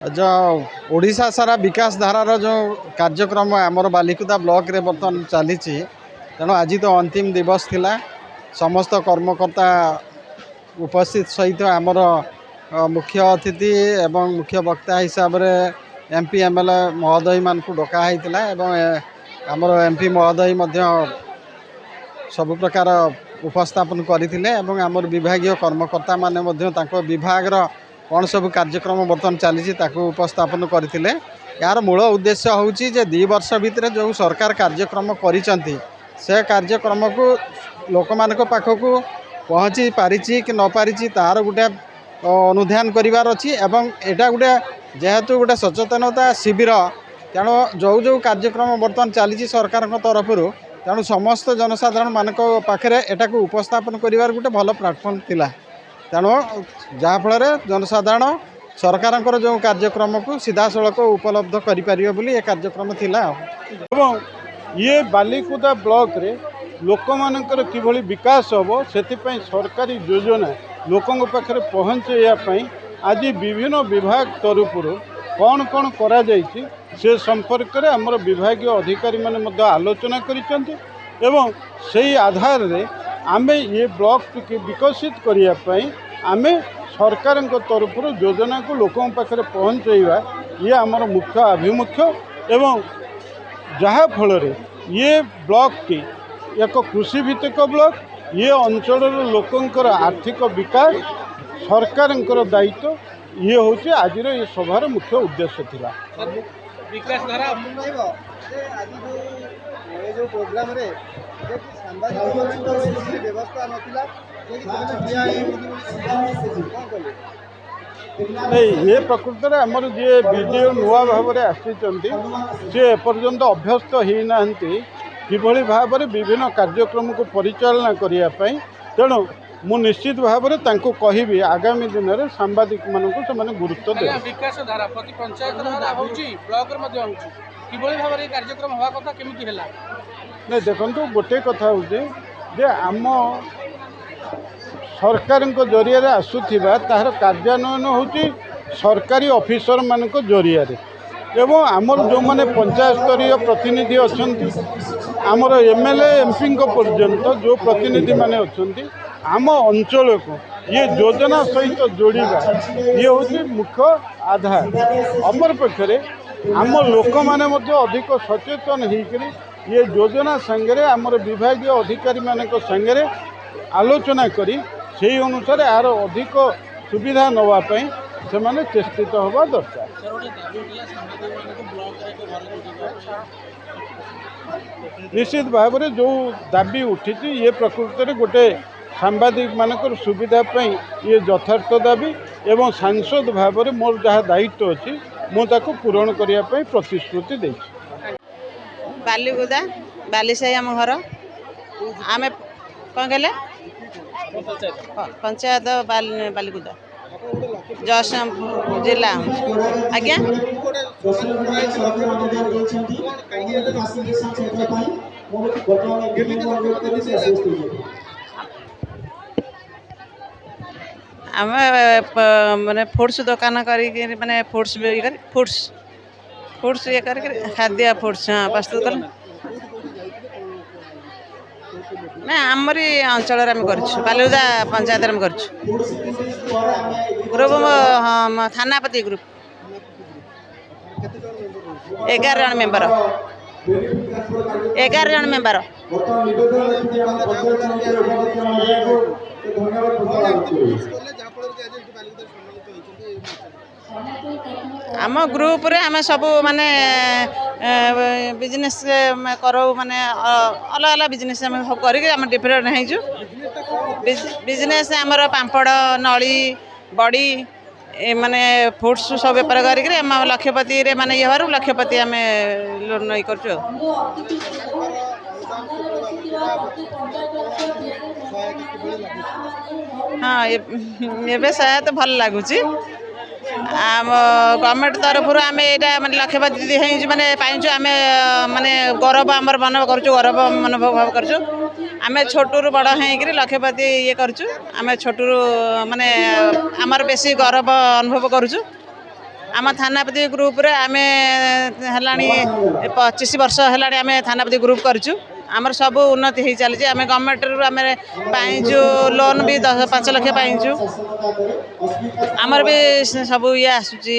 जो ओडिशा सारा विकास धारार जो कार्यक्रम आमर बालिकुदा ब्लॉक रे बर्तमान चली तेणु आज तो अंतिम दिवस थिला समस्त कर्मकर्ता उपस्थित सहित आमर मुख्य अतिथि एवं मुख्य वक्ता हिसाब रे एमपी एमएलए महोदय मान को डकाई आमर एमपी महोदय सब प्रकार उपस्थापन करते आमर विभागीय कर्मकर्ता माने विभाग कौन सब कार्यक्रम बर्तमान चली उपस्थापन करते यार मूल उद्देश्य हूँ 2 वर्ष भितर जो सरकार कार्यक्रम करिसेंती से कार्यक्रम को लोक मान पाखक पहुँची पारी कि न पारी तार गोटे अनुध्यान करार अच्छी एवं यहाँ गोटे जेहेतु गोटे सचेतनता शिविर तेणु जो जो कार्यक्रम बर्तमान चली सरकार तरफ तेणु समस्त जनसाधारण मान पाखे एटा को उपस्थापन कर गोटे भल प्लाटफर्म थिला तेणु जहाँफल जनसाधारण सरकार जो कार्यक्रम को सीधा सड़क उपलब्ध करें ये कार्यक्रम थिला। ये बालिकुदा ब्लॉक रे लोक मानकर किभली विकास हम से सरकारी योजना लोकों पाखे पहुँचाई आज विभिन्न विभाग तरफ कौन कौन करा जाइछि से संपर्क में आमर विभागीय अधिकारी माने आलोचना करिसेंती एवं सही आधार रे आमे ये ब्लॉक के विकसित करने आमे सरकार तरफ योजना को लोकों पाखे पहुँचाइबा ये आमर मुख्य आभिमुख्य एवं जहाँ फल ये ब्लॉक टी एक कृषि भित्तिक ब्लॉक ये अंचल लोकंकर आर्थिक विकास सरकार दायित्व ये हूँ आज ये सभार मुख्य उद्देश्य थिला। विकास धारा जो प्रोग्राम रे व्यवस्था नथिला नहीं ये प्रकृत में आमर जी वीडियो नुआ भाव में आसी सी एपर्यंत अभ्यस्त होना किभली भाव में विभिन्न कार्यक्रम को परिचालना करने तेणु मु निश्चित भाव में कहि आगामी दिन में सांबादिक मानक से गुरुत्व दे विकास धारा प्रति पंचायत ब्लॉक किभली भाव में कार्यक्रम हवा कथा केमिति हैला नहीं देखो गोटे कथा हूँ आम सरकार जरिया आसूबा तार कार्यान्वयन हूँ सरकारी ऑफिसर मान जरिया एवं आमर जो मैंने पंचायत स्तरीय प्रतिनिधि अच्छा आमर एमएलए एमपी पर्यंत जो प्रतिनिधि माने अच्छा आम अंचल को ये योजना सहित जोड़ा ये हूँ मुख्य आधार अपर पक्षरे आम लोक मैंने अधिक सचेतन होकर ये योजना संगे आमर विभागीय अधिकारी मानक संगे आलोचना करी से अनुसार यार अधिक सुविधा नापी से माने चेष्टित हवा दरकार। निश्चित भाव में जो दाबी उठी ये प्रकृत में गोटे सांबादिक मानकर सुविधा ये यथार्थ दाबी एवं सांसद भाव में मोर जहाँ दायित्व अच्छी मुझे पूरण करने प्रतिश्रुति दे बालिकुदा बालीसाही आम घर आम कौन कहले पंचायत बालिकुदा जयसिंहपुर जिला आज्ञा आम माने फुड्स दुकान कर माने फुड्स फुड्स ये कर खाद्य फुड्स हाँ प्रस्तुत कर ना आमरी अंचल बालिकुदा पंचायत ग्रुप थानापति ग्रुप 11 जन मेम्बर 11 जन मेम्बर आम ग्रुप रे आम सब माने बिजनेस करो माने अलग अलग बिजनेस आम सब करके डिफरेंट होइछु बिजनेस आमर पांपड़ नली बड़ी माने फुड्स सब बेपार करके आम लक्षपति रे माने ये लक्षपति आम लोन नहीं करछु हाँ ये सहायता भल लगुच आम गवर्नमेंट तरफ आम यहाँ माने लक्षपति माने पाइचु आम माने गौरव आमर मन करूँ गौरव अनुभव करूँ आम छोटू बड़ होकर लक्षपति ये करूँ आम छोटू माने आमर बेसी गौरव अनुभव करूँ आम थानापति ग्रुप रे आमे हलाणी 25 वर्ष हलाणी आमे थानापति ग्रुप करचु आमर सब उन्नति हो चली आम गवर्नमेंट रु आम पाइचु लोन भी 5 लाख पाइचु आमर भी सब ये आसुची